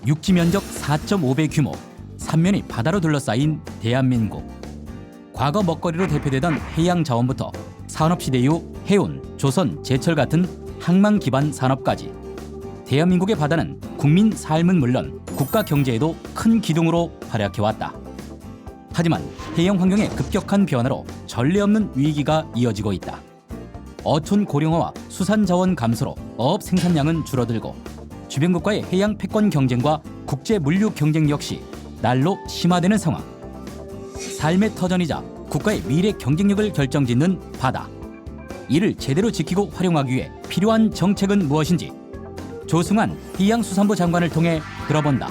육지 면적 4.5배 규모, 삼면이 바다로 둘러싸인 대한민국. 과거 먹거리로 대표되던 해양 자원부터 산업시대 이후 해운, 조선, 제철 같은 항만 기반 산업까지 대한민국의 바다는 국민 삶은 물론 국가 경제에도 큰 기둥으로 활약해왔다. 하지만 해양 환경의 급격한 변화로 전례 없는 위기가 이어지고 있다. 어촌 고령화와 수산 자원 감소로 어업 생산량은 줄어들고 주변국과의 해양 패권 경쟁과 국제 물류 경쟁 역시 날로 심화되는 상황. 삶의 터전이자 국가의 미래 경쟁력을 결정짓는 바다. 이를 제대로 지키고 활용하기 위해 필요한 정책은 무엇인지 조승환 해양수산부 장관을 통해 들어본다.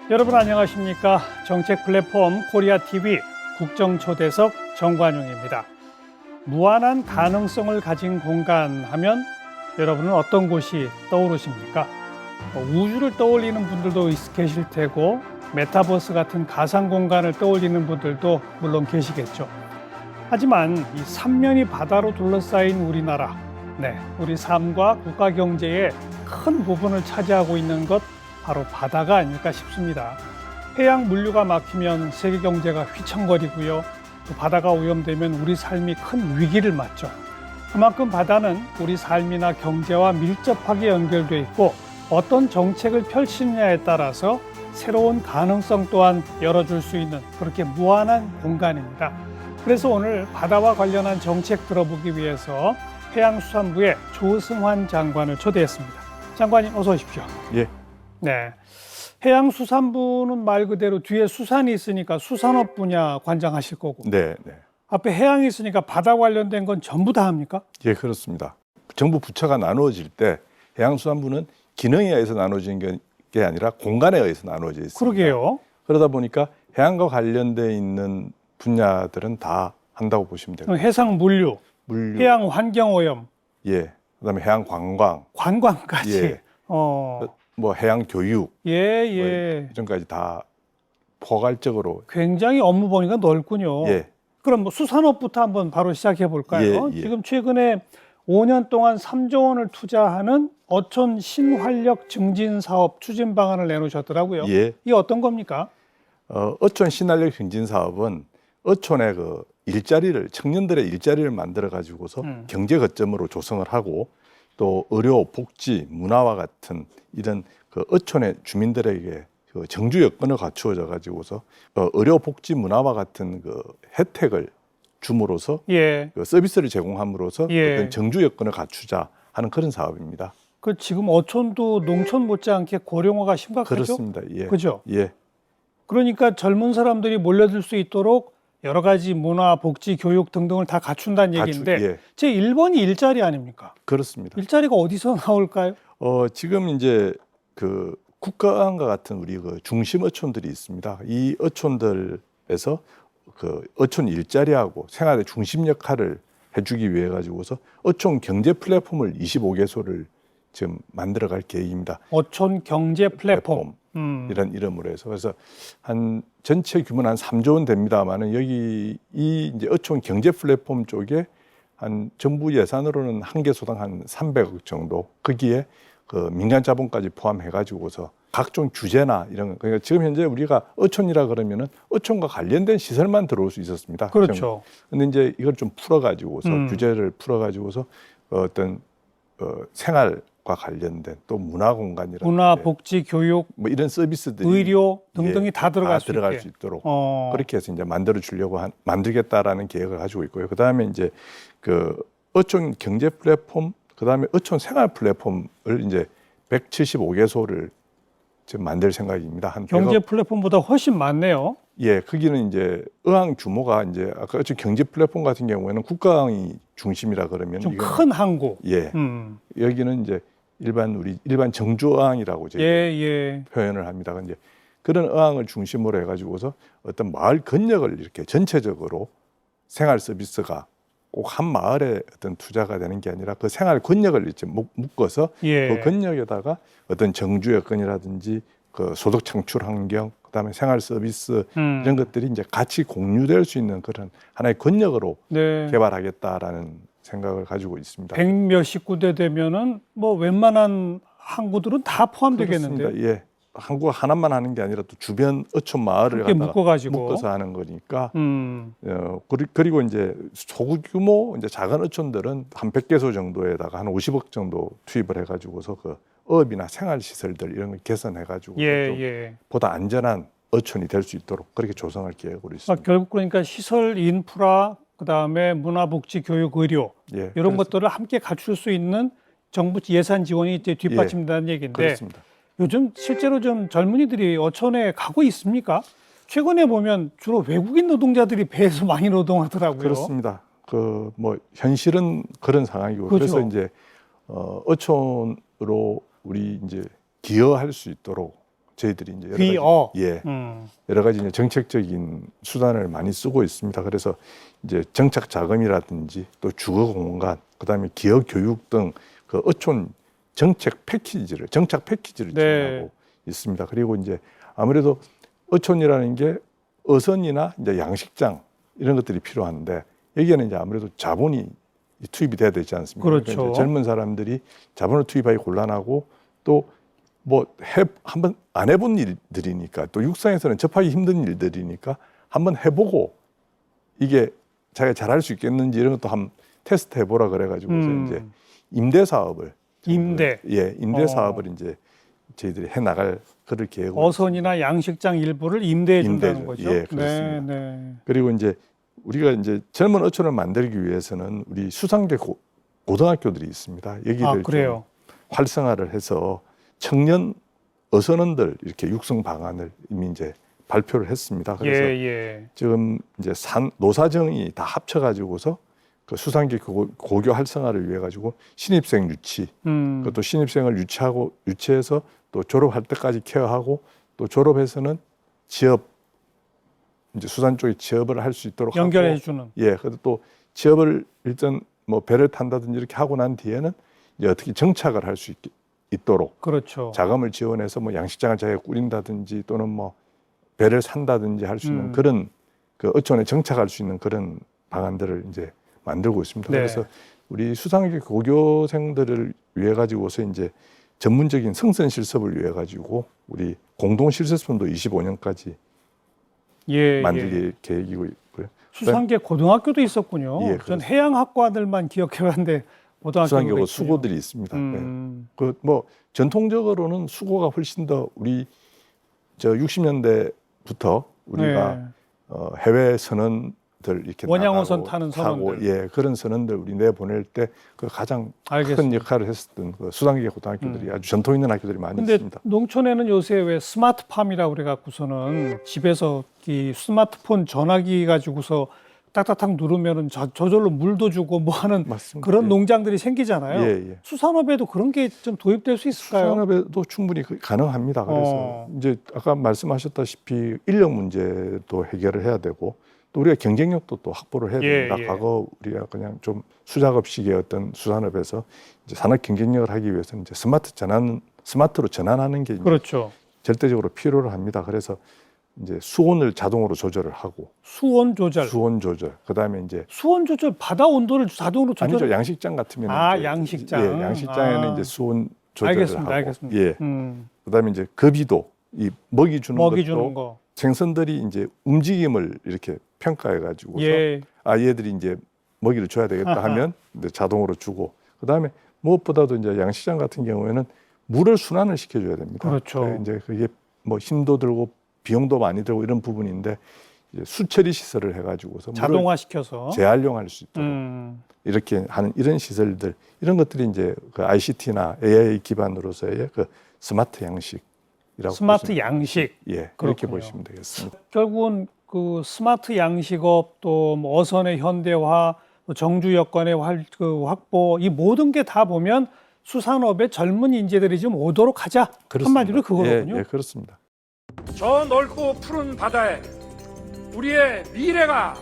여러분 안녕하십니까? 정책 플랫폼 코리아TV 국정초대석 정관용입니다. 무한한 가능성을 가진 공간 하면 여러분은 어떤 곳이 떠오르십니까? 우주를 떠올리는 분들도 계실 테고 메타버스 같은 가상 공간을 떠올리는 분들도 물론 계시겠죠. 하지만 이 삼면이 바다로 둘러싸인 우리나라, 우리 삶과 국가 경제의 큰 부분을 차지하고 있는 것 바로 바다가 아닐까 싶습니다. 해양 물류가 막히면 세계 경제가 휘청거리고요. 또 바다가 오염되면 우리 삶이 큰 위기를 맞죠. 그만큼 바다는 우리 삶이나 경제와 밀접하게 연결돼 있고 어떤 정책을 펼치느냐에 따라서 새로운 가능성 또한 열어줄 수 있는 그렇게 무한한 공간입니다. 그래서 오늘 바다와 관련한 정책 들어보기 위해서 해양수산부의 조승환 장관을 초대했습니다. 장관님 어서 오십시오. 예. 네. 해양수산부는 말 그대로 뒤에 수산이 있으니까 수산업 분야 관장하실 거고 네. 앞에 해양이 있으니까 바다 관련된 건 전부 다 합니까? 예, 그렇습니다. 정부 부처가 나누어질 때 해양수산부는 기능에 의해서 나눠진 게 아니라 공간에 의해서 나눠져 있습니다. 그러게요. 그러다 보니까 해양과 관련돼 있는 분야들은 다 한다고 보시면 됩니다. 해상 물류, 해양 환경 오염, 예, 그다음에 해양 관광, 관광까지. 예. 뭐 해양 교육, 뭐 이전까지 다 포괄적으로 굉장히 업무 범위가 넓군요. 예. 그럼 뭐 수산업부터 한번 바로 시작해 볼까요? 예. 지금 최근에 5년 동안 3조 원을 투자하는 어촌 신활력 증진 사업 추진 방안을 내놓으셨더라고요. 예. 이게 어떤 겁니까? 어촌 신활력 증진 사업은 어촌의 그 일자리를 청년들의 일자리를 만들어 가지고서 경제 거점으로 조성을 하고 또 의료, 복지, 문화와 같은 이런 그 어촌의 주민들에게 그 정주 여건을 갖추어져 가지고서 의료, 복지, 문화와 같은 그 혜택을 줌으로써 그 서비스를 제공함으로써 어떤 정주 여건을 갖추자 하는 그런 사업입니다. 그 지금 어촌도 농촌 못지않게 고령화가 심각하죠? 그렇습니다. 예. 그죠? 예. 그러니까 젊은 사람들이 몰려들 수 있도록 여러 가지 문화, 복지, 교육 등등을 다 갖춘다는 얘기인데 제 1번이 일자리 아닙니까? 그렇습니다. 일자리가 어디서 나올까요? 지금 이제 그 국가안과 같은 우리 그 중심 어촌들이 있습니다. 이 어촌들에서 그 어촌 일자리하고 생활의 중심 역할을 해주기 위해 가지고서 어촌 경제 플랫폼을 25개소를 지금 만들어갈 계획입니다. 어촌 경제 플랫폼. 이런 이름으로 해서 그래서 한 전체 규모는 한 3조 원 됩니다만은 여기 이 이제 어촌 경제 플랫폼 쪽에 한 정부 예산으로는 한 개소당 한 300억 정도 거기에 그 민간 자본까지 포함해 가지고서 각종 규제나 이런 거 그러니까 지금 현재 우리가 어촌이라 그러면은 어촌과 관련된 시설만 들어올 수 있었습니다. 그렇죠. 근데 이제 이걸 좀 풀어 가지고서 규제를 풀어 가지고서 어떤 생활과 관련된 또 문화 공간이라든지 문화, 복지, 교육, 뭐 이런 서비스들이 의료 등등이 다 들어갈 수 있도록 그렇게 해서 이제 만들어 주려고 만들겠다라는 계획을 가지고 있고요. 그다음에 이제 그 어촌 경제 플랫폼 그다음에 어촌 생활 플랫폼을 이제 175개소를 지금 만들 생각입니다. 한 경제 플랫폼보다 훨씬 많네요. 예, 거기는 이제 어항 규모가 이제 아까 어촌 경제 플랫폼 같은 경우에는 국가항이 중심이라 그러면 좀 큰 항구. 예, 여기는 이제 일반 정주어항이라고 저희 표현을 합니다. 이제 그런 어항을 중심으로 해가지고서 어떤 마을 건력을 이렇게 전체적으로 생활 서비스가 꼭 한 마을에 어떤 투자가 되는 게 아니라 그 생활 권역을 이렇게 묶어서 예. 그 권역에다가 어떤 정주 여건이라든지 그 소득 창출 환경, 그다음에 생활 서비스 이런 것들이 이제 같이 공유될 수 있는 그런 하나의 권역으로 네. 개발하겠다라는 생각을 가지고 있습니다. 100몇십 구대 되면은 뭐 웬만한 항구들은 다 포함되겠는데요. 그렇습니다. 예. 한국 하나만 하는 게 아니라 또 주변 어촌 마을을 함께 갖다가 묶어가지고. 묶어서 하는 거니까. 음. 그리고 이제 소규모 이제 작은 어촌들은 한 100개소 정도에다가 한 50억 정도 투입을 해가지고서 그 어업이나 생활 시설들 이런 걸 개선해가지고 예, 좀 예. 보다 안전한 어촌이 될 수 있도록 그렇게 조성할 계획으로 있습니다. 결국 그러니까 시설, 인프라, 그다음에 문화복지, 교육, 의료 예, 이런 것들을 함께 갖출 수 있는 정부 예산 지원이 이제 뒷받침된다는 얘기인데 그렇습니다. 요즘 실제로 좀 젊은이들이 어촌에 가고 있습니까? 최근에 보면 주로 외국인 노동자들이 배에서 많이 노동하더라고요. 그렇습니다. 그 뭐 현실은 그런 상황이고 그렇죠. 그래서 이제 어촌으로 우리 이제 기여할 수 있도록 저희들이 이제 귀어. 여러 가지 이제 정책적인 수단을 많이 쓰고 있습니다. 그래서 이제 정착 자금이라든지 또 주거 공간, 그다음에 기업 교육 등 그 어촌 정착 패키지를 네. 진행하고 있습니다. 그리고 이제 아무래도 어촌이라는 게 어선이나 이제 양식장 이런 것들이 필요한데 여기에는 이제 아무래도 자본이 투입이 돼야 되지 않습니까? 그렇죠. 그러니까 이제 젊은 사람들이 자본을 투입하기 곤란하고 또 뭐 한번 안 해본 일들이니까 또 육상에서는 접하기 힘든 일들이니까 한번 해보고 이게 자기가 잘할 수 있겠는지 이런 것도 한번 테스트 해보라 그래가지고서 이제 임대 사업을 임대 사업을 이제 저희들이 해 나갈 그럴 계획을 어선이나 양식장 일부를 임대해 준다는 거죠. 예, 그렇습니다. 네. 그리고 이제 우리가 이제 젊은 어촌을 만들기 위해서는 우리 수상계 고등학교들이 있습니다. 여기를 그래요. 좀 활성화를 해서 청년 어선원들 이렇게 육성 방안을 이미 이제 발표를 했습니다. 그래서 지금 이제 노사정이 다 합쳐가지고서 그 수상계 고교 활성화를 위해 가지고 신입생 유치, 그것도 신입생을 유치해서 또 졸업할 때까지 케어하고 또 졸업해서는 취업 이제 수산 쪽에 취업을 할 수 있도록 연결해 주는. 예, 그래도 또 취업을 일단 뭐 배를 탄다든지 이렇게 하고 난 뒤에는 이제 어떻게 정착을 할 수 있도록 그렇죠. 자금을 지원해서 뭐 양식장을 자기가 꾸린다든지 또는 뭐 배를 산다든지 할 수 있는 그런 그 어촌에 정착할 수 있는 그런 방안들을 이제 만들고 있습니다. 네. 그래서 우리 수상계 고교생들을 위해 가지고서 이제 전문적인 성선 실습을 위해 가지고 우리 공동 실습선도 25년까지 만들기 계획이고 있고요. 수상계 고등학교도 있었군요. 예, 전 해양학과들만 기억해봤는데 고등학교가 수상계 수고들이 있습니다. 그 뭐 전통적으로는 수고가 훨씬 더 우리 저 60년대부터 우리가 해외 선원들 이렇게 원양어선 타는 선원들, 그런 선원들 우리 내보낼 때 그 가장 큰 역할을 했었던 그 수상계 고등학교들이 아주 전통 있는 학교들이 많이 있습니다. 농촌에는 요새 왜 스마트팜이라고 그래갖고서는 집에서 이 스마트폰 전화기 가지고서 딱딱딱 누르면은 저절로 물도 주고 뭐 하는 맞습니다. 그런 농장들이 생기잖아요. 수산업에도 그런 게 좀 도입될 수 있을까요? 수산업에도 충분히 가능합니다. 그래서 이제 아까 말씀하셨다시피 인력 문제도 해결을 해야 되고 또 우리가 경쟁력도 또 확보를 해야 됩니다. 과거 우리가 그냥 좀 수작업식의 어떤 수산업에서 이제 산업 경쟁력을 하기 위해서는 이제 스마트로 전환하는 게 그렇죠. 절대적으로 필요를 합니다. 그래서 이제 수온을 자동으로 조절을 하고 수온 조절. 그다음에 이제 수온 조절 바다 온도를 자동으로 조절. 아니죠. 양식장 같으면 양식장. 양식장에는 이제 수온 조절을 하고. 알겠습니다. 그다음에 이제 급이도 이 먹이 주는 거. 생선들이 이제 움직임을 이렇게 평가해 가지고서 얘들이 이제 먹이를 줘야 되겠다 하면 이제 자동으로 주고. 그다음에 무엇보다도 이제 양식장 같은 경우에는 물을 순환을 시켜줘야 됩니다. 그렇죠. 이제 그게 뭐 힘도 들고 비용도 많이 들고 이런 부분인데 이제 수처리 시설을 해가지고서 자동화시켜서 재활용할 수 있도록 이렇게 하는 이런 시설들 이런 것들이 이제 그 ICT나 AI 기반으로서의 그 스마트 양식이라고 양식 그렇게 보시면 되겠습니다. 결국은 그 스마트 양식업 또 뭐 어선의 현대화, 정주 여건의 확보 이 모든 게 다 보면 수산업의 젊은 인재들이 좀 오도록 하자. 그렇습니다. 한마디로 그거거든요. 그렇습니다. 저 넓고 푸른 바다에 우리의 미래가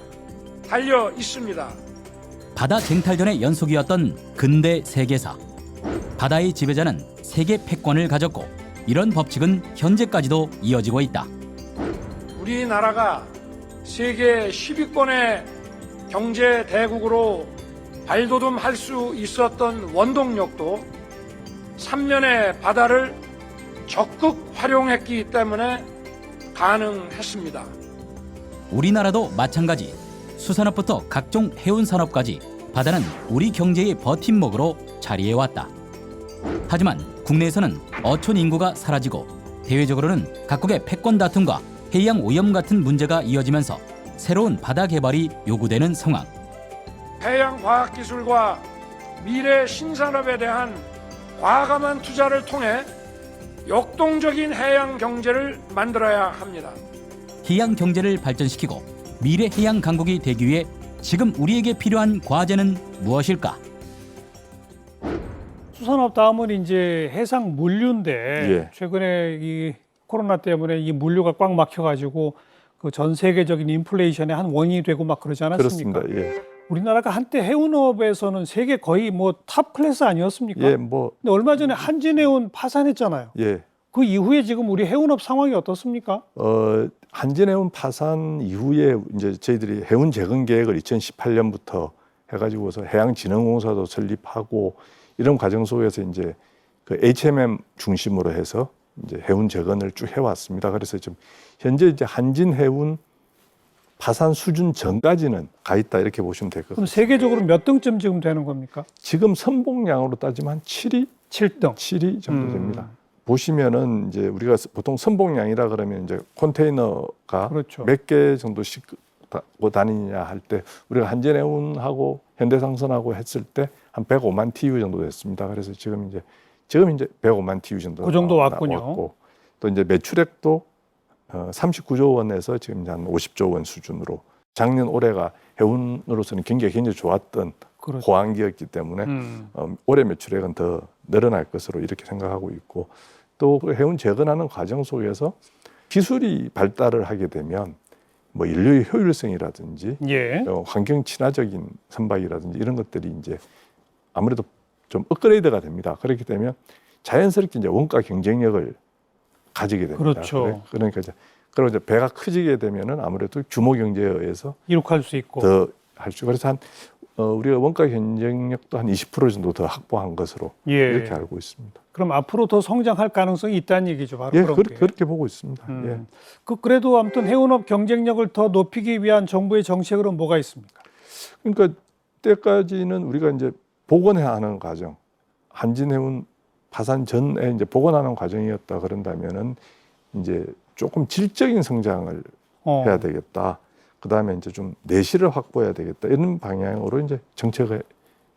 달려 있습니다. 바다 쟁탈전의 연속이었던 근대 세계사. 바다의 지배자는 세계 패권을 가졌고 이런 법칙은 현재까지도 이어지고 있다. 우리나라가 세계 10위권의 경제 대국으로 발돋움할 수 있었던 원동력도 삼면의 바다를 적극 활용했기 때문에 가능했습니다. 우리나라도 마찬가지. 수산업부터 각종 해운 산업까지 바다는 우리 경제의 버팀목으로 자리해왔다. 하지만 국내에서는 어촌 인구가 사라지고 대외적으로는 각국의 패권 다툼과 해양 오염 같은 문제가 이어지면서 새로운 바다 개발이 요구되는 상황. 해양 과학 기술과 미래 신산업에 대한 과감한 투자를 통해 역동적인 해양 경제를 만들어야 합니다. 해양 경제를 발전시키고 미래 해양 강국이 되기 위해 지금 우리에게 필요한 과제는 무엇일까? 수산업 다음은 이제 해상 물류인데 예. 최근에 이 코로나 때문에 이 물류가 꽉 막혀가지고 그 전 세계적인 인플레이션의 한 원인이 되고 막 그러지 않았습니까? 그렇습니다. 예. 우리나라가 한때 해운업에서는 세계 거의 뭐 탑 클래스 아니었습니까? 예, 뭐 근데 얼마 전에 한진해운 파산했잖아요. 예. 그 이후에 지금 우리 해운업 상황이 어떻습니까? 한진해운 파산 이후에 이제 저희들이 해운 재건 계획을 2018년부터 해가지고서 해양진흥공사도 설립하고 이런 과정 속에서 이제 그 HMM 중심으로 해서 이제 해운 재건을 쭉 해왔습니다. 그래서 지금 현재 이제 한진해운 파산 수준 전까지는 가 있다 이렇게 보시면 될 것 그럼 같습니다. 세계적으로 몇 등쯤 지금 되는 겁니까? 지금 선봉량으로 따지면 한 7위, 7등. 7위 정도 됩니다. 보시면은 이제 우리가 보통 선봉량이라 그러면 이제 컨테이너가 그렇죠. 몇 개 정도씩 타고 다니냐 할 때 우리가 한진해운하고 현대상선하고 했을 때 한 105만 TU 정도 됐습니다. 그래서 지금 이제 105만 TU 정도 그 정도 왔군요. 왔고 또 이제 매출액도 39조 원에서 지금 이제 한 50조 원 수준으로 작년 올해가 해운으로서는 굉장히 좋았던 그렇죠. 호황기였기 때문에 올해 매출액은 더 늘어날 것으로 이렇게 생각하고 있고 또 그 해운 재건하는 과정 속에서 기술이 발달을 하게 되면 뭐 인류의 효율성이라든지 예. 환경 친화적인 선박이라든지 이런 것들이 이제 아무래도 좀 업그레이드가 됩니다. 그렇게 되면 자연스럽게 이제 원가 경쟁력을 가지게 됩니다. 그렇죠. 그러니까 그리고 이제 배가 커지게 되면은 아무래도 규모 경제에 의해서 이룩할 수 있고. 더 할 수. 그래서 한 우리가 원가 경쟁력도 한 20% 정도 더 확보한 것으로 예. 이렇게 알고 있습니다. 그럼 앞으로 더 성장할 가능성이 있다는 얘기죠. 바로 예, 그런 게. 그렇게 보고 있습니다. 예. 그래도 아무튼 해운업 경쟁력을 더 높이기 위한 정부의 정책으로는 뭐가 있습니까? 그러니까 때까지는 우리가 이제 복원해야 하는 과정, 한진해운 파산 전에 이제 복원하는 과정이었다 그런다면은 이제 조금 질적인 성장을 해야 되겠다. 그 다음에 이제 좀 내실을 확보해야 되겠다. 이런 방향으로 이제 정책을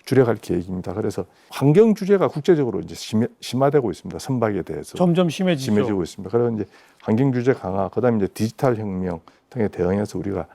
줄여갈 계획입니다. 그래서 환경 규제가 국제적으로 이제 심화되고 있습니다. 선박에 대해서 점점 심해지죠. 심해지고 있습니다. 그래서 이제 환경 규제 강화, 그 다음에 이제 디지털 혁명 등에 대응해서 우리가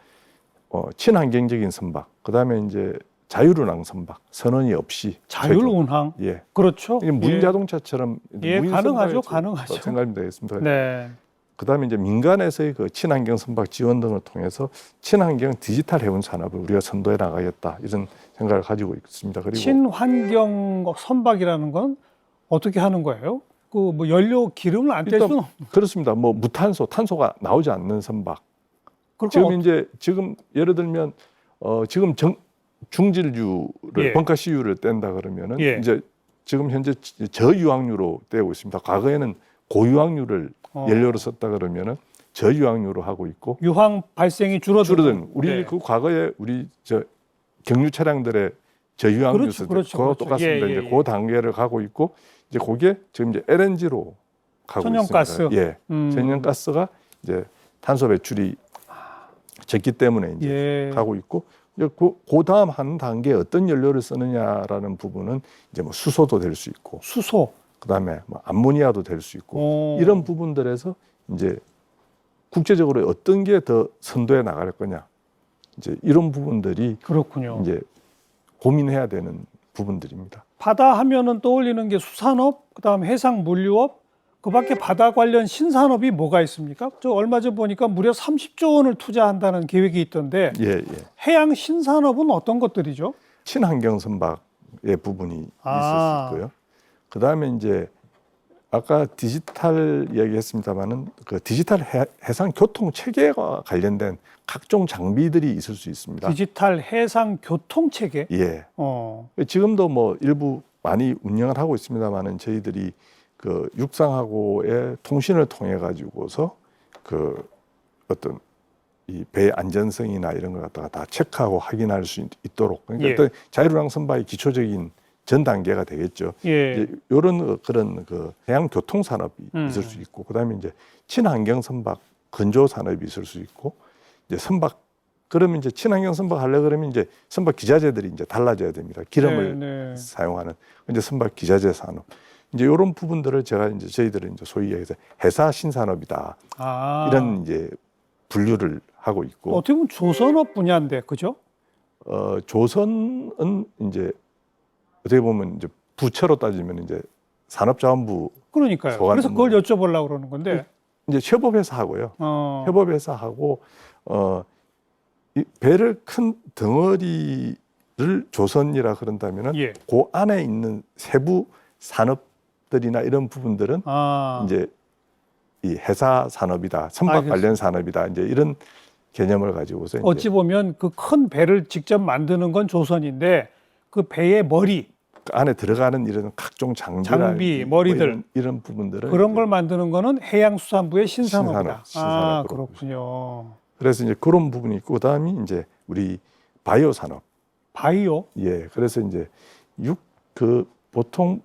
친환경적인 선박, 그 다음에 이제 자율운항 선박, 선원이 없이 자율운항. 예, 그렇죠. 이게 무인 자동차처럼 예, 무인 가능하죠. 선박에 가능하죠. 생각하면 되겠습니다. 네. 그다음에 이제 민간에서의 그 친환경 선박 지원 등을 통해서 친환경 디지털 해운 산업을 우리가 선도해 나가겠다 이런 생각을 가지고 있습니다. 그리고 친환경 선박이라는 건 어떻게 하는 거예요? 그 뭐 연료 기름을 안 뗄 일단 수는 그렇습니다. 뭐 무탄소, 탄소가 나오지 않는 선박. 지금 예를 들면 지금 중질유를 예. 번가 CU를 뗀다 그러면은 예. 이제 지금 현재 저유황유로 떼고 있습니다. 과거에는 고유황유를 연료로 썼다 그러면은 저유황유로 하고 있고 유황 발생이 줄어든 우리 네. 그 과거에 우리 저 경유 차량들의 저유황유 쓸 때 그거 똑같습니다. 예, 예, 이제 그 단계를 가고 있고 이제 그게 지금 이제 LNG로 가고 천연가스. 있습니다. 예, 천연가스가 이제 탄소 배출이 적기 때문에 이제 예. 가고 있고 이제 그 다음 한 단계 어떤 연료를 쓰느냐라는 부분은 이제 뭐 수소도 될 수 있고 수소. 그다음에 뭐 암모니아도 될 수 있고 이런 부분들에서 이제 국제적으로 어떤 게 더 선도해 나갈 거냐 이제 이런 부분들이 그렇군요. 이제 고민해야 되는 부분들입니다. 바다 하면은 떠올리는 게 수산업, 그다음 해상 물류업, 그밖에 바다 관련 신산업이 뭐가 있습니까? 저 얼마 전 보니까 무려 30조 원을 투자한다는 계획이 있던데 예, 예. 해양 신산업은 어떤 것들이죠? 친환경 선박의 부분이 있을 아. 수 있고요. 그 다음에 이제 아까 디지털 이야기했습니다만은 그 디지털 해상 교통 체계와 관련된 각종 장비들이 있을 수 있습니다. 디지털 해상 교통 체계. 예. 어. 지금도 뭐 일부 많이 운영을 하고 있습니다만은 저희들이 그 육상하고의 통신을 통해 가지고서 그 어떤 이 배의 안전성이나 이런 걸 갖다가 다 체크하고 확인할 수 있도록 그러니까 예. 어떤 자율운항 선박의 기초적인 전 단계가 되겠죠. 예. 이런 그런 그 해양 교통 산업이 있을 수 있고, 그다음에 이제 친환경 선박 건조 산업이 있을 수 있고, 이제 선박 그러면 이제 친환경 선박 하려 그러면 이제 선박 기자재들이 이제 달라져야 됩니다. 기름을 네. 사용하는 이제 선박 기자재 산업. 이제 이런 부분들을 제가 이제 저희들은 이제 소위 얘기해서 해사 신산업이다. 아. 이런 이제 분류를 하고 있고, 어떻게 보면 조선업 분야인데, 그죠? 조선은 이제 어떻게 보면 이제 부처로 따지면 이제 산업자원부 그러니까요. 소관- 그래서 그걸 여쭤보려고 그러는 건데. 이제 협업회사하고요. 어. 협업회사하고 이 배를 큰 덩어리를 조선이라 그런다면은 예. 그 안에 있는 세부 산업들이나 이런 부분들은 아. 이제 이 해사 산업이다, 선박 알겠습니다. 관련 산업이다, 이제 이런 개념을 가지고서 이제 어찌 보면 그 큰 배를 직접 만드는 건 조선인데 그 배의 머리 그 안에 들어가는 이런 각종 장비, 머리들. 이런 부분들은 그런 이제 걸 만드는 거는 해양수산부의 신산업이다. 신산업, 아, 신산업으로 그렇군요. 그래서 이제 그런 부분이 있고, 그다음이 이제 우리 바이오 산업. 바이오? 예, 그래서 이제 보통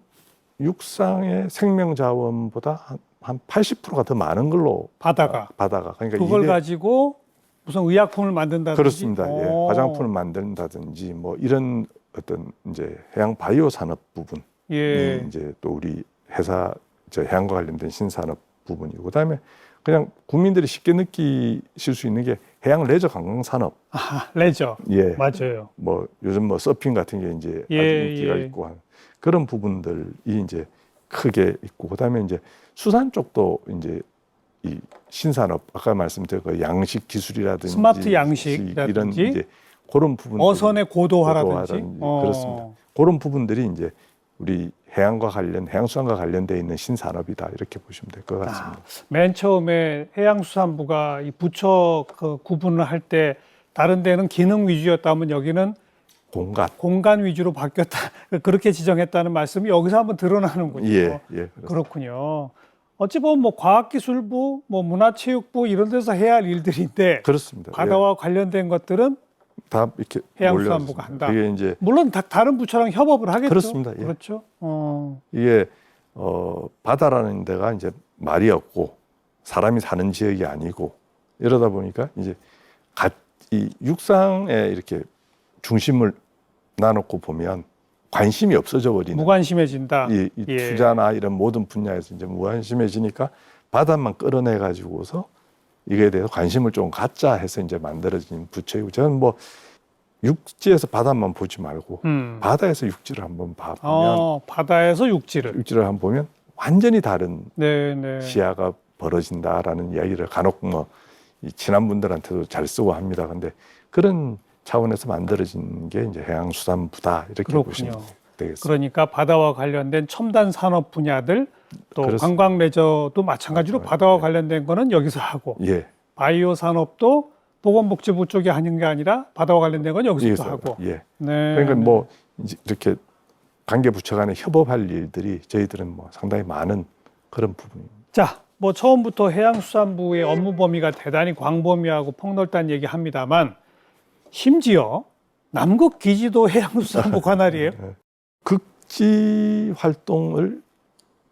육상의 생명 자원보다 한 80%가 더 많은 걸로 바다가. 그러니까 그걸 이게 가지고 무슨 의약품을 만든다든지. 그렇습니다. 예, 오. 화장품을 만든다든지 뭐 이런 어떤 이제 해양 바이오 산업 부분이 예. 이제 또 우리 회사 해양과 관련된 신산업 부분이고, 그다음에 그냥 국민들이 쉽게 느끼실 수 있는 게 해양 레저 관광 산업. 아, 레저. 예. 맞아요. 뭐 요즘 뭐 서핑 같은 게 이제 예, 아주 인기가 예. 있고 한 그런 부분들이 이제 크게 있고, 그다음에 이제 수산 쪽도 이제 이 신산업 아까 말씀드린 그 양식 기술이라든지 스마트 양식이라든지 이런 이제 그런 부분들 어선의 고도화라든지. 그렇습니다. 그런 부분들이 이제 우리 해양수산과 관련돼 있는 신산업이다, 이렇게 보시면 될 것 같습니다. 맨 처음에 해양수산부가 이 부처 그 구분을 할 때 다른 데는 기능 위주였다면 여기는 공간 위주로 바뀌었다. 그렇게 지정했다는 말씀이 여기서 한번 드러나는군요. 예, 그렇습니다. 그렇군요. 어찌 보면 뭐 과학기술부, 뭐 문화체육부 이런 데서 해야 할 일들인데 그렇습니다. 바다와 관련된 것들은 다 이렇게 해양수산부가 몰려있습니다. 한다. 이게 이제 물론 다른 부처랑 협업을 하겠죠. 그렇습니다. 예. 그렇죠. 이게 바다라는 데가 이제 말이 없고 사람이 사는 지역이 아니고 이러다 보니까 이제 이 육상에 이렇게 중심을 나놓고 보면 관심이 없어져 버리는 무관심해진다. 이 예. 투자나 이런 모든 분야에서 이제 무관심해지니까 바다만 끌어내 가지고서 이거에 대해서 관심을 좀 갖자 해서 이제 만들어진 부처이고, 저는 뭐 육지에서 바다만 보지 말고 바다에서 육지를 한번 봐보면 바다에서 육지를. 한번 보면 완전히 다른 네. 시야가 벌어진다라는 이야기를 간혹 뭐 이 친한 분들한테도 잘 쓰고 합니다. 근데 그런 차원에서 만들어진 게 이제 해양수산부다, 이렇게 그렇군요. 보시면 되겠습니다. 그러니까 바다와 관련된 첨단 산업 분야들, 또 그렇습니다. 관광 레저도 마찬가지로 맞아요. 바다와 관련된 거는 여기서 하고, 예, 바이오 산업도 보건복지부 쪽에 하는 게 아니라 바다와 관련된 건 여기서 여기서 하고. 예. 네. 그러니까 뭐 이제 이렇게 관계 부처 간에 협업할 일들이 저희들은 뭐 상당히 많은 그런 부분입니다. 자, 뭐 처음부터 해양수산부의 업무 범위가 대단히 광범위하고 폭넓다는 얘기 합니다만, 심지어 남극 기지도 해양수산부 관할이에요. 극지 활동을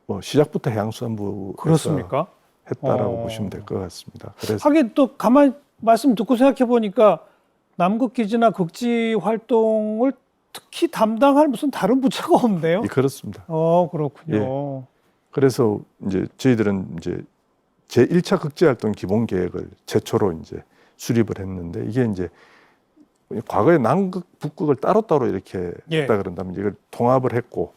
뭐 시작부터 해양수산부에서 그렇습니까? 했다라고 보시면 될 것 같습니다. 그래서 하긴 또 가만 말씀 듣고 생각해 보니까 남극 기지나 극지 활동을 특히 담당할 무슨 다른 부처가 없네요. 그렇습니다. 그렇군요. 그래서 이제 저희들은 이제 제1차 극지 활동 기본 계획을 최초로 이제 수립을 했는데, 이게 이제 과거에 남극, 북극을 따로따로 이렇게 예. 했다 그런다면 이걸 통합을 했고,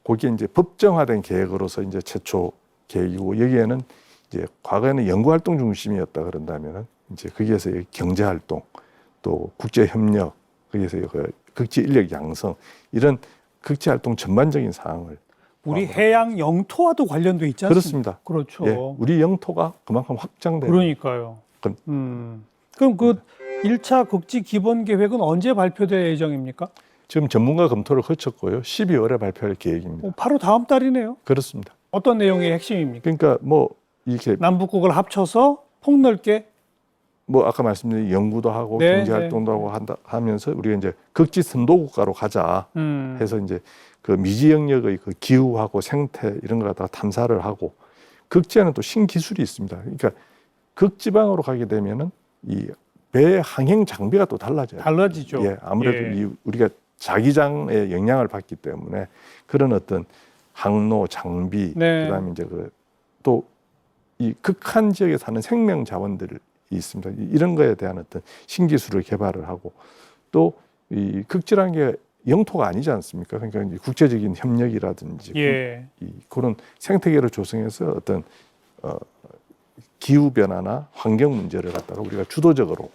거기에 이제 법정화된 계획으로서 이제 최초 계획이고 여기에는 이제 과거에는 연구 활동 중심이었다 그런다면은 이제 거기에서 경제 활동 또 국제 협력 거기에서 그 극지 인력 양성 이런 극지 활동 전반적인 사항을 우리 해양 영토와도 관련돼 있지 않습니까? 그렇습니다. 그렇죠. 예, 우리 영토가 그만큼 확장되는 그러니까요. 그럼 그 1차 극지 기본 계획은 언제 발표될 예정입니까? 지금 전문가 검토를 거쳤고요. 12월에 발표할 계획입니다. 바로 다음 달이네요. 그렇습니다. 어떤 내용이 핵심입니까? 그러니까 뭐 이렇게 남북국을 합쳐서 폭넓게 뭐 아까 말씀드린 연구도 하고 네, 경제 활동도 하고 하면서 우리가 이제 극지 선도 국가로 가자 해서 이제 그 미지 영역의 그 기후하고 생태 이런 걸 갖다가 탐사를 하고 극지에는 또 신기술이 있습니다. 그러니까 극지방으로 가게 되면은 이 배 항행 장비가 또 달라져요. 달라지죠. 예, 아무래도 예. 이 우리가 자기장의 영향을 받기 때문에 그런 어떤 항로 장비 네. 그다음에 이제 또 이 극한 지역에 사는 생명 자원들이 있습니다. 이런 거에 대한 어떤 신기술을 개발을 하고 또 이 극지라는 게 영토가 아니지 않습니까? 그러니까 이제 국제적인 협력이라든지 예. 그런 생태계를 조성해서 어떤 기후 변화나 환경 문제를 갖다가 우리가 주도적으로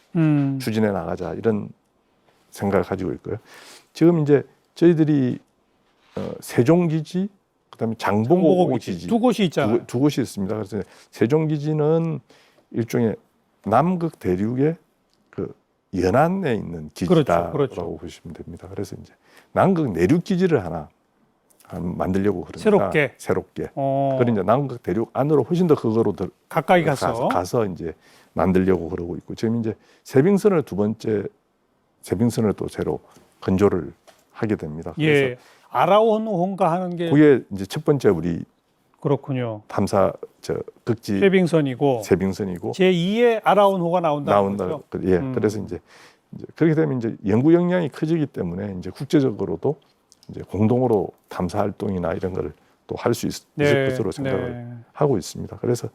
추진해 나가자 이런 생각을 가지고 있고요. 지금 이제 저희들이 세종기지 그다음에 장보고기지 두 곳이 있잖아요. 두 곳이 있습니다. 그래서 세종기지는 일종의 남극 대륙의 그 연안에 있는 기지다라고 그렇죠. 보시면 됩니다. 그래서 이제 남극 내륙 기지를 하나 만들려고 그럽니다. 새롭게. 그리고 이제 남극 대륙 안으로 훨씬 더 그거로 가까이 가서 이제 만들려고 그러고 있고 지금 이제 세빙선을 두 번째 세빙선을 또 새로 건조를 하게 됩니다. 그래서 예. 아라원호인가 하는 게 그게 이제 첫 번째 우리 그렇군요. 탐사 극지 세빙선이고 세빙선이고 제2의 아라원호가 나온다는 나온다. 거죠. 예. 그래서 이제 그렇게 되면 이제 연구 역량이 커지기 때문에 이제 국제적으로도 이제 공동으로 탐사 활동이나 이런 걸 또 할 수 있을 것으로 생각을 하고 있습니다. 그래서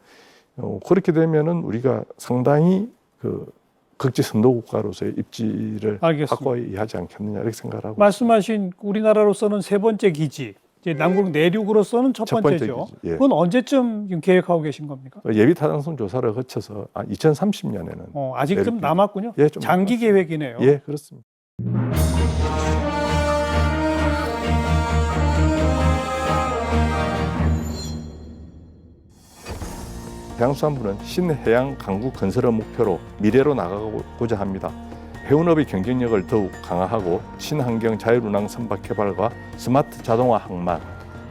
그렇게 되면은 우리가 상당히 그 극지 선도 국가로서의 입지를 확고히 하지 않겠느냐 이렇게 생각을 하고 말씀하신 우리나라로서는 세 번째 기지, 이제 남극 내륙으로서는 첫 번째죠. 기지, 예. 그건 언제쯤 계획하고 계신 겁니까? 예비 타당성 조사를 거쳐서 2030년에는 아직 좀 남았군요. 예, 좀 장기 계획이네요. 예, 그렇습니다. 해양수산부는 신해양 강국 건설을 목표로 미래로 나가고자 합니다. 해운업의 경쟁력을 더욱 강화하고 친환경 자율운항 선박 개발과 스마트 자동화 항만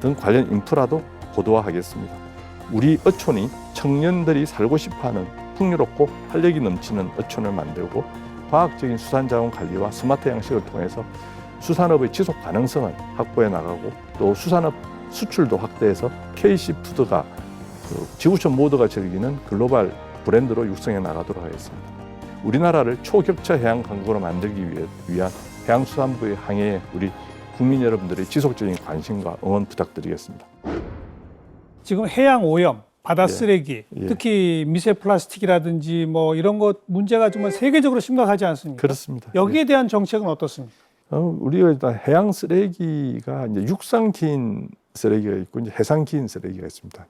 등 관련 인프라도 고도화하겠습니다. 우리 어촌이 청년들이 살고 싶어하는 풍요롭고 활력이 넘치는 어촌을 만들고 과학적인 수산자원 관리와 스마트 양식을 통해서 수산업의 지속 가능성을 확보해 나가고 또 수산업 수출도 확대해서 KC푸드가 지구촌 모두가 즐기는 글로벌 브랜드로 육성해 나가도록 하겠습니다. 우리나라를 초격차 해양 강국으로 만들기 위한 해양수산부의 항해에 우리 국민 여러분들의 지속적인 관심과 응원 부탁드리겠습니다. 지금 해양 오염, 바다 예. 쓰레기, 예. 특히 미세 플라스틱이라든지 뭐 이런 것 문제가 정말 세계적으로 심각하지 않습니까? 그렇습니다. 여기에 대한 정책은 어떻습니까? 우리가 일단 해양 쓰레기가 이제 육상 긴 쓰레기가 있고 이제 해상 긴 쓰레기가 있습니다.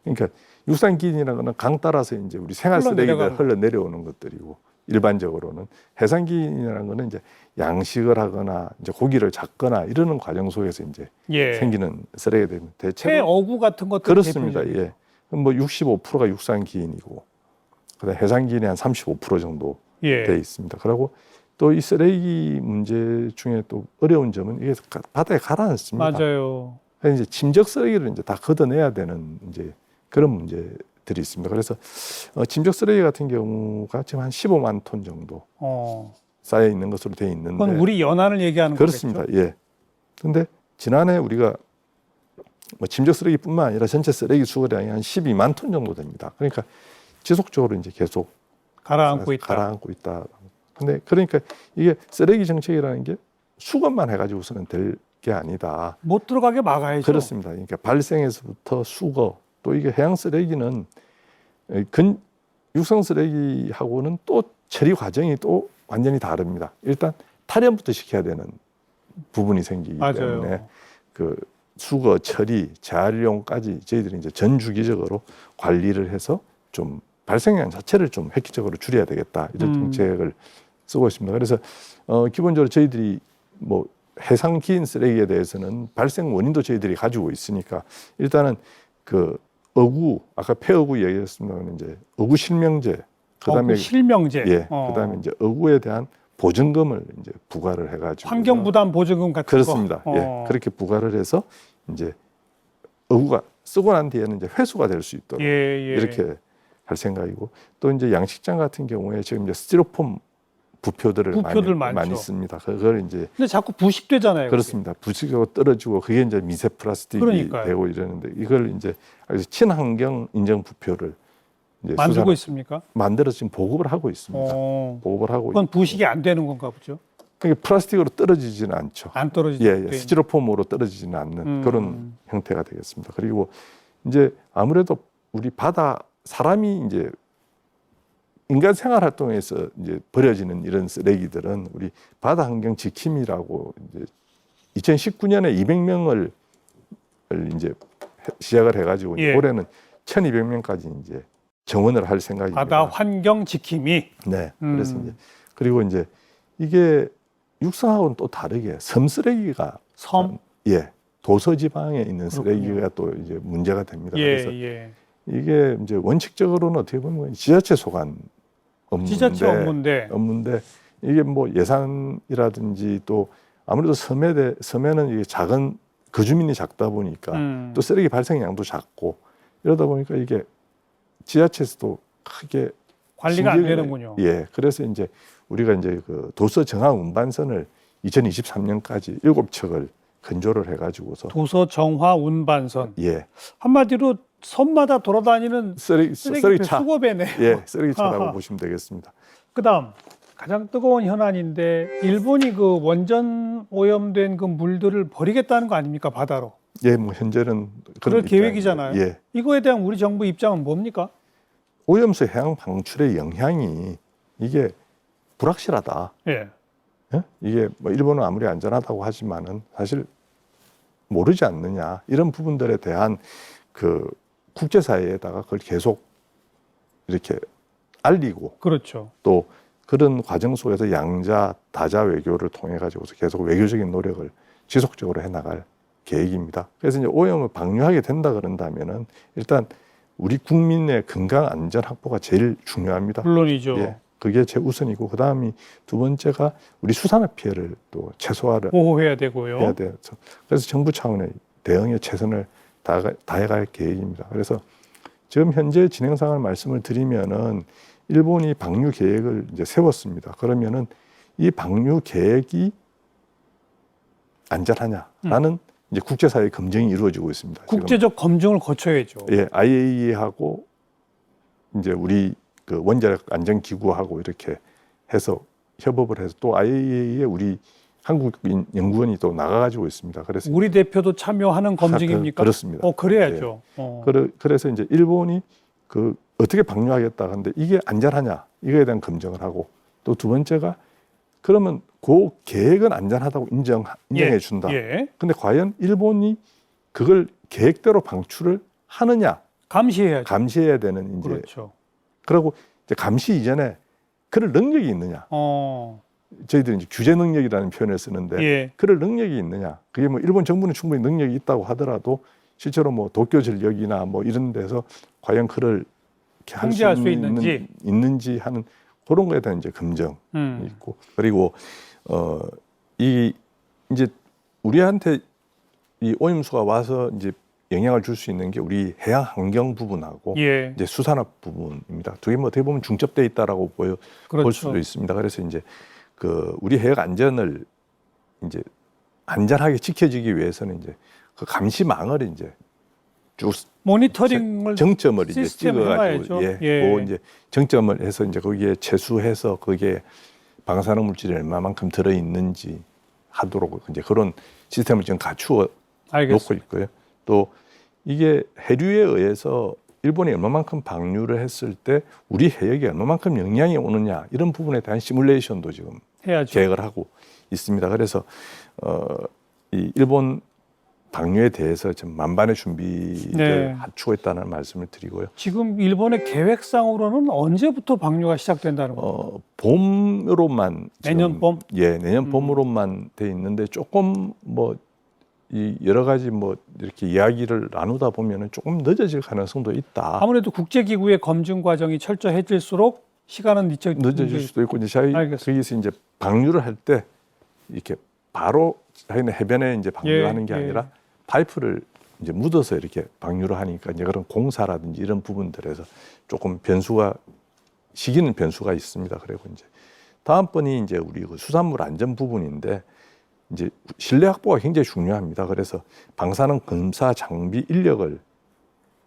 그러니까 육상 긴이라는 거는 강 따라서 이제 우리 생활 쓰레기들 흘러 내려오는 것들이고 일반적으로는 해상 긴이라는 거는 이제 양식을 하거나 이제 고기를 잡거나 이러는 과정 속에서 이제 생기는 쓰레기가 됩니다. 대체로 폐어구 같은 것들 그렇습니다. 예. 뭐 65%가 육상 기인이고 그다음 해상 기인이 한 35% 정도 돼 있습니다. 그리고 또 이 쓰레기 문제 중에 또 어려운 점은 이게 바다에 가라앉습니다. 맞아요. 그래서 이제 침적 쓰레기를 이제 다 걷어내야 되는 이제 그런 문제들이 있습니다. 그래서 침적 쓰레기 같은 경우가 지금 한 15만 톤 정도 쌓여 있는 것으로 돼 있는데 그건 우리 연안을 얘기하는 그렇습니다. 거겠죠? 예. 그런데 지난해 우리가 뭐 침적 쓰레기뿐만 아니라 전체 쓰레기 수거량이 한 12만 톤 정도 됩니다. 그러니까 지속적으로 이제 계속 가라앉고 있다. 근데 그러니까 이게 쓰레기 정책이라는 게 수거만 해가지고서는 될 게 아니다. 못 들어가게 막아야죠. 그렇습니다. 그러니까 발생에서부터 수거 또 이게 해양 쓰레기는 육상 쓰레기하고는 또 처리 과정이 또 완전히 다릅니다. 일단 탈연부터 시켜야 되는 부분이 생기기 때문에 그 수거, 처리, 재활용까지 저희들이 이제 전 주기적으로 관리를 해서 좀 발생량 자체를 좀 획기적으로 줄여야 되겠다 이런 정책을 쓰고 있습니다. 그래서 기본적으로 저희들이 뭐 해상 기인 쓰레기에 대해서는 발생 원인도 저희들이 가지고 있으니까 일단은 그 어구 아까 폐어구 얘기했습니다만 이제 어구 실명제 그다음에 실명제 예 그다음에 이제 어구에 대한 보증금을 이제 부과를 해가지고 환경 부담 보증금 같은 그렇습니다. 거. 예 그렇게 부과를 해서 이제 어구가 쓰고 난 뒤에는 이제 회수가 될 수 있도록 이렇게 할 생각이고 또 이제 양식장 같은 경우에 지금 이제 스티로폼 부표들을 많이 씁니다. 그걸 이제 근데 자꾸 부식되잖아요. 그렇습니다. 부식되고 떨어지고 그게 이제 미세 플라스틱이 그러니까요. 되고 이러는데 이걸 이제 친환경 인증 부표를 이제 만들고 있습니까? 만들어서 지금 보급을 하고 있습니다. 보급을 하고 그건 부식이 안 되는 건가 보죠? 그게 플라스틱으로 떨어지지는 않죠. 안 떨어지죠. 예, 스티로폼으로 떨어지지는 않는 그런 형태가 되겠습니다. 그리고 이제 아무래도 우리 바다 사람이 이제 인간 생활 활동에서 이제 버려지는 이런 쓰레기들은 우리 바다 환경 지킴이라고 이제 2019년에 200명을 이제 시작을 해가지고 올해는 1,200명까지 이제 정원을 할 생각입니다. 바다 환경 지킴이. 네. 그래서 이제 그리고 이제 이게 육상하고는 또 다르게 섬 쓰레기가 예 도서 지방에 있는 쓰레기가 또 이제 문제가 됩니다. 그래서 이게 이제 원칙적으로는 어떻게 보면 지자체 소관 업무인데 이게 뭐 예산이라든지 또 아무래도 섬에는 이게 작은 거주민이 작다 보니까 또 쓰레기 발생량도 작고 이러다 보니까 이게 지자체에서도 크게 관리가 안 되는군요. 예, 그래서 이제 우리가 이제 그 도서 정화 운반선을 2023년까지 7척을 건조를 해가지고서 도서 정화 운반선. 예, 한마디로 섬마다 돌아다니는 쓰레기차 수거배네. 예, 쓰레기차라고 보시면 되겠습니다. 그다음 가장 뜨거운 현안인데 일본이 그 원전 오염된 그 물들을 버리겠다는 거 아닙니까 바다로? 예, 뭐 현재는 그럴 계획이잖아요. 예, 이거에 대한 우리 정부 입장은 뭡니까? 오염수 해양 방출의 영향이 이게 불확실하다. 예. 예? 이게 뭐 일본은 아무리 안전하다고 하지만은 사실 모르지 않느냐 이런 부분들에 대한 그 국제사회에다가 그걸 계속 이렇게 알리고 그렇죠. 또 그런 과정 속에서 양자 다자 외교를 통해 가지고서 계속 외교적인 노력을 지속적으로 해나갈 계획입니다. 그래서 이제 오염을 방류하게 된다 그런다면은 일단 우리 국민의 건강 안전 확보가 제일 중요합니다. 물론이죠. 예, 그게 제 우선이고 그 다음이 두 번째가 우리 수산업 피해를 또 최소화를 보호해야 되고요. 해야 돼요. 그래서 정부 차원의 대응에 최선을 다해갈 계획입니다. 그래서 지금 현재 진행 상황을 말씀을 드리면은 일본이 방류 계획을 이제 세웠습니다. 그러면은 이 방류 계획이 안전하냐라는 이제 국제사회 검증이 이루어지고 있습니다. 국제적 검증을 거쳐야죠. 예, IAEA하고 이제 우리 그 원자력 안전기구하고 이렇게 해서 협업을 해서 또 IAEA에 우리 한국 연구원이 또 나가가지고 있습니다. 그래서 우리 대표도 참여하는 검증입니까? 그렇습니다. 그래야죠. 예. 그래서 이제 일본이 그 어떻게 방류하겠다 하는데 이게 안전하냐 이거에 대한 검증을 하고 또 두 번째가 그러면 그 계획은 안전하다고 인정해 준다. 근데 과연 일본이 그걸 계획대로 방출을 하느냐 감시해야죠. 감시해야 되는 이제 그렇죠. 그리고 이제 감시 이전에 그럴 능력이 있느냐. 저희들이 이제 규제 능력이라는 표현을 쓰는데 그럴 능력이 있느냐. 그게 뭐 일본 정부는 충분히 능력이 있다고 하더라도 실제로 뭐 도쿄 전력이나 뭐 이런 데서 과연 그를 통제할 수 있는지 하는 그런 거에 대한 이제 검증이 있고 그리고 이 이제 우리한테 이 오염수가 와서 이제 영향을 줄 수 있는 게 우리 해양 환경 부분하고 이제 수산업 부분입니다. 두 개 뭐 어떻게 보면 중첩돼 있다라고 볼 수도 있습니다. 그래서 이제 그 우리 해역 안전을 이제 안전하게 지켜지기 위해서는 이제 그 감시망을 이제 쭉 모니터링을 정점을 이제 찍어가지고 그 이제 정점을 해서 이제 거기에 채수해서 거기에 방사능 물질이 얼마만큼 들어 있는지 하도록 이제 그런 시스템을 지금 갖추어 놓고 있고요. 또 이게 해류에 의해서 일본이 얼마만큼 방류를 했을 때 우리 해역에 얼마만큼 영향이 오느냐 이런 부분에 대한 시뮬레이션도 지금 계획을 하고 있습니다. 그래서 이 일본 방류에 대해서 좀 만반의 준비를 네. 갖추고 있다는 말씀을 드리고요. 지금 일본의 계획상으로는 언제부터 방류가 시작된다는 거예요? 봄으로만 내년 지금, 봄? 예, 내년 봄으로만 돼 있는데 조금 뭐 이 여러 가지 뭐 이렇게 이야기를 나누다 보면은 조금 늦어질 가능성도 있다. 아무래도 국제기구의 검증 과정이 철저해질수록 시간은 늦어질 수도 있고 이제 저희 알겠습니다. 거기서 이제 방류를 할 때 이렇게 바로 자기네 해변에 이제 방류하는 게 예. 아니라 파이프를 이제 묻어서 이렇게 방류를 하니까 이제 그런 공사라든지 이런 부분들에서 조금 시기는 변수가 있습니다. 그리고 이제 다음번이 이제 우리 그 수산물 안전 부분인데 이제 신뢰 확보가 굉장히 중요합니다. 그래서 방사능 검사 장비 인력을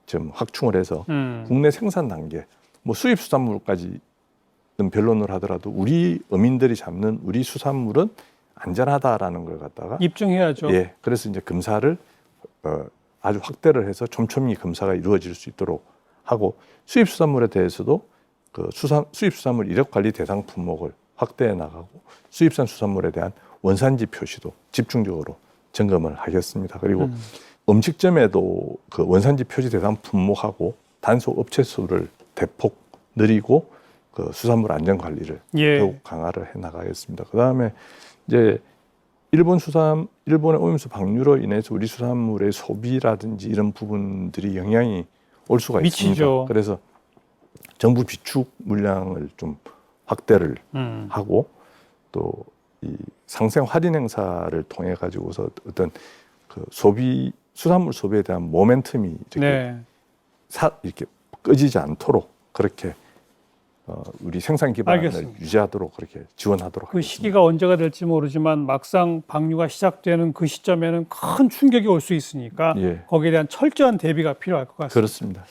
좀 확충을 해서 국내 생산 단계, 뭐 수입 수산물까지 변론을 하더라도 우리 어민들이 잡는 우리 수산물은 안전하다라는 걸 갖다가 입증해야죠. 예, 그래서 이제 검사를 아주 확대를 해서 촘촘히 검사가 이루어질 수 있도록 하고 수입 수산물에 대해서도 그 수입 수산물 이력 관리 대상 품목을 확대해 나가고 수입산 수산물에 대한 원산지 표시도 집중적으로 점검을 하겠습니다. 그리고 음식점에도 그 원산지 표시 대상 품목하고 단속 업체 수를 대폭 늘리고 그 수산물 안전 관리를 예. 더욱 강화를 해 나가겠습니다. 그다음에 이제 일본의 오염수 방류로 인해서 우리 수산물의 소비라든지 이런 부분들이 영향이 올 수가 미치죠. 있습니다. 그래서 정부 비축 물량을 좀 확대를 하고 또 이 상생 할인 행사를 통해 가지고서 어떤 그 수산물 소비에 대한 모멘텀이 이렇게 네. 이렇게 꺼지지 않도록 그렇게 우리 생산 기반을 알겠습니다. 유지하도록 그렇게 지원하도록 그 하겠습니다. 시기가 언제가 될지 모르지만 막상 방류가 시작되는 그 시점에는 큰 충격이 올 수 있으니까 예. 거기에 대한 철저한 대비가 필요할 것 같습니다. 그렇습니다.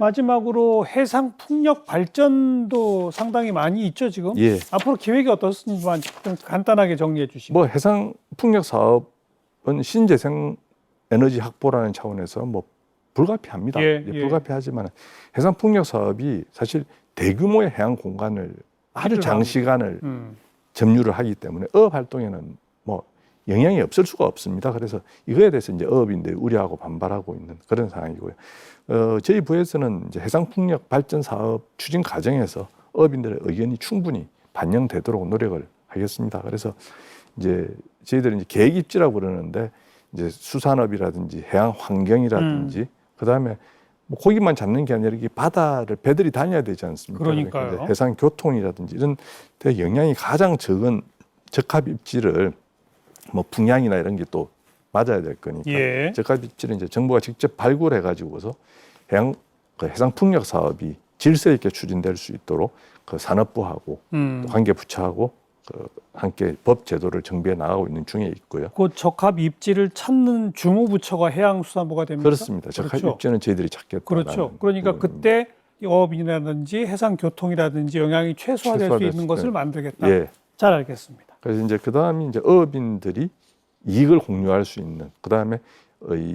마지막으로 해상 풍력 발전도 상당히 많이 있죠 지금. 예. 앞으로 계획이 어떻습니까? 좀 간단하게 정리해 주시면. 뭐 해상 풍력 사업은 신재생 에너지 확보라는 차원에서 뭐 불가피합니다. 예, 예, 예. 불가피하지만 해상 풍력 사업이 사실 대규모의 해양 공간을 아주 필요로 장시간을 점유를 하기 때문에 어업 활동에는 뭐 영향이 없을 수가 없습니다. 그래서 이거에 대해서 이제 어업인들이 우려하고 반발하고 있는 그런 상황이고요. 저희 부에서는 이제 해상풍력 발전 사업 추진 과정에서 어업인들의 의견이 충분히 반영되도록 노력을 하겠습니다. 그래서 이제 저희들이 이제 계획 입지라고 그러는데 이제 수산업이라든지 해양 환경이라든지 그다음에 뭐 고기만 잡는 게 아니라 이게 바다를 배들이 다녀야 되지 않습니까? 그러니까요. 그러니까 이제 해상 교통이라든지 이런 데 영향이 가장 적은 적합 입지를 뭐 풍향이나 이런 게 또 맞아야 될 거니까 예. 적합 입지를 이제 정부가 직접 발굴해 가지고서 해상 풍력 사업이 질서 있게 추진될 수 있도록 그 산업부하고 또 관계 부처하고 그 함께 법 제도를 정비해 나가고 있는 중에 있고요. 그 적합 입지를 찾는 주무부처가 해양수산부가 됩니까? 그렇습니다. 적합 그렇죠. 입지는 저희들이 찾겠다. 그렇죠. 그러니까 그때 어업이라든지 해상 교통이라든지 영향이 최소화될 수 최소화될 있는 수 것을 있어요. 만들겠다. 예. 잘 알겠습니다. 그래서 이제 그 다음에 이제 어업인들이 이익을 공유할 수 있는 그 다음에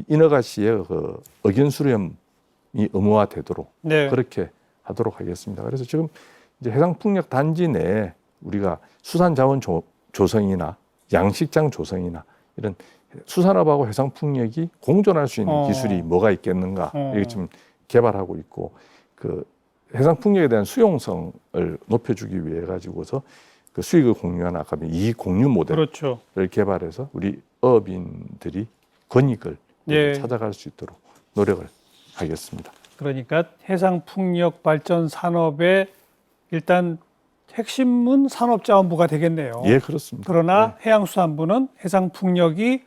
인허가시의 그 의견 수렴이 의무화되도록 네. 그렇게 하도록 하겠습니다. 그래서 지금 이제 해상풍력 단지 내에 우리가 수산자원 조성이나 양식장 조성이나 이런 수산업하고 해상풍력이 공존할 수 있는 기술이 뭐가 있겠는가 이게 지금 개발하고 있고 그 해상풍력에 대한 수용성을 높여주기 위해 가지고서 그 수익을 공유하는 아까 이익 공유 모델을 그렇죠. 개발해서 우리 어업인들이 권익을 예. 찾아갈 수 있도록 노력을 하겠습니다. 그러니까 해상풍력 발전 산업의 일단 핵심은 산업자원부가 되겠네요. 예, 그렇습니다. 그러나 해양수산부는 해상풍력이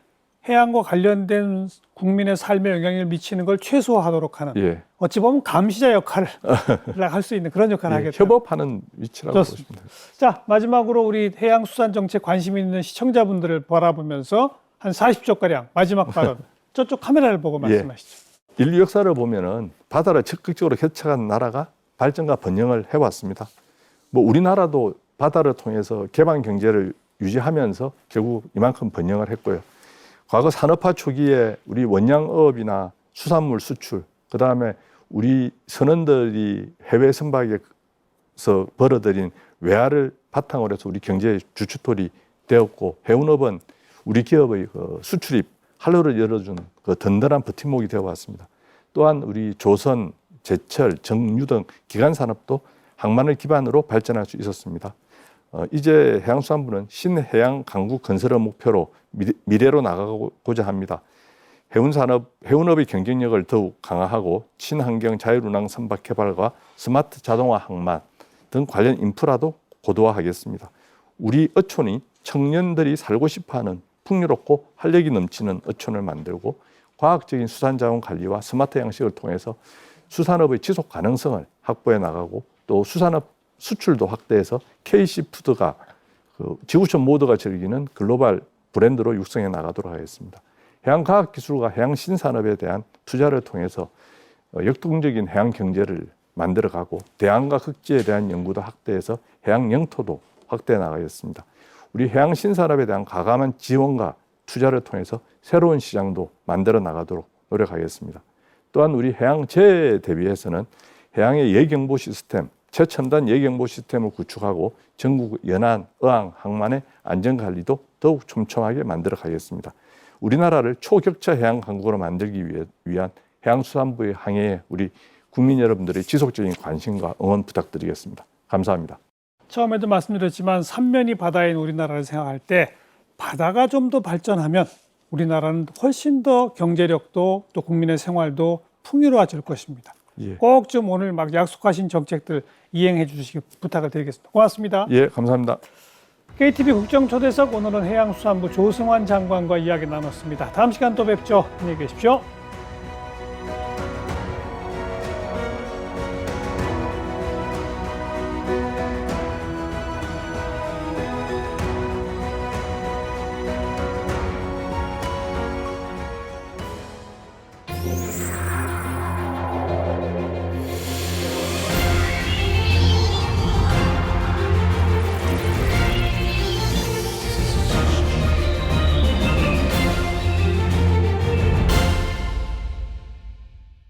해양과 관련된 국민의 삶에 영향을 미치는 걸 최소화하도록 하는 예. 어찌 보면 감시자 역할을 할 수 있는 그런 역할을 예, 하겠다. 협업하는 위치라고 좋습니다. 보시면 됩니다. 자, 마지막으로 우리 해양수산정책 관심 있는 시청자분들을 바라보면서 한 40초가량 마지막 발언 저쪽 카메라를 보고 말씀하시죠. 인류 역사를 보면은 바다를 적극적으로 개척한 나라가 발전과 번영을 해왔습니다. 뭐 우리나라도 바다를 통해서 개방 경제를 유지하면서 결국 이만큼 번영을 했고요. 과거 산업화 초기에 우리 원양어업이나 수산물 수출, 그 다음에 우리 선원들이 해외 선박에서 벌어들인 외화를 바탕으로 해서 우리 경제의 주축돌이 되었고, 해운업은 우리 기업의 그 수출입 활로를 열어준 그 든든한 버팀목이 되어왔습니다. 또한 우리 조선, 제철, 정유 등 기간 산업도 항만을 기반으로 발전할 수 있었습니다. 이제 해양수산부는 신해양 강국 건설을 목표로 미래로 나가고자 합니다. 해운업의 경쟁력을 더욱 강화하고 친환경 자율운항 선박 개발과 스마트 자동화 항만 등 관련 인프라도 고도화하겠습니다. 우리 어촌이 청년들이 살고 싶어하는 풍요롭고 활력이 넘치는 어촌을 만들고 과학적인 수산자원 관리와 스마트 양식을 통해서 수산업의 지속 가능성을 확보해 나가고 또 수산업 수출도 확대해서 KC푸드가 지구촌 모두가 즐기는 글로벌 브랜드로 육성해 나가도록 하겠습니다. 해양과학기술과 해양신산업에 대한 투자를 통해서 역동적인 해양 경제를 만들어가고 대안과 극지에 대한 연구도 확대해서 해양 영토도 확대해 나가겠습니다. 우리 해양신산업에 대한 과감한 지원과 투자를 통해서 새로운 시장도 만들어 나가도록 노력하겠습니다. 또한 우리 해양재해에 대비해서는 해양의 예경보 시스템, 최첨단 예경보 시스템을 구축하고 전국 연안, 어항, 항만의 안전관리도 더욱 촘촘하게 만들어 가겠습니다. 우리나라를 초격차 해양 강국으로 만들기 위한 해양수산부의 항해에 우리 국민 여러분들의 지속적인 관심과 응원 부탁드리겠습니다. 감사합니다. 처음에도 말씀드렸지만 삼면이 바다인 우리나라를 생각할 때 바다가 좀 더 발전하면 우리나라는 훨씬 더 경제력도 또 국민의 생활도 풍요로워질 것입니다. 예. 꼭 좀 오늘 막 약속하신 정책들 이행해 주시기 부탁을 드리겠습니다. 고맙습니다. 예, 감사합니다. KTV 국정초대석 오늘은 해양수산부 조승환 장관과 이야기 나눴습니다. 다음 시간 또 뵙죠. 안녕히 계십시오.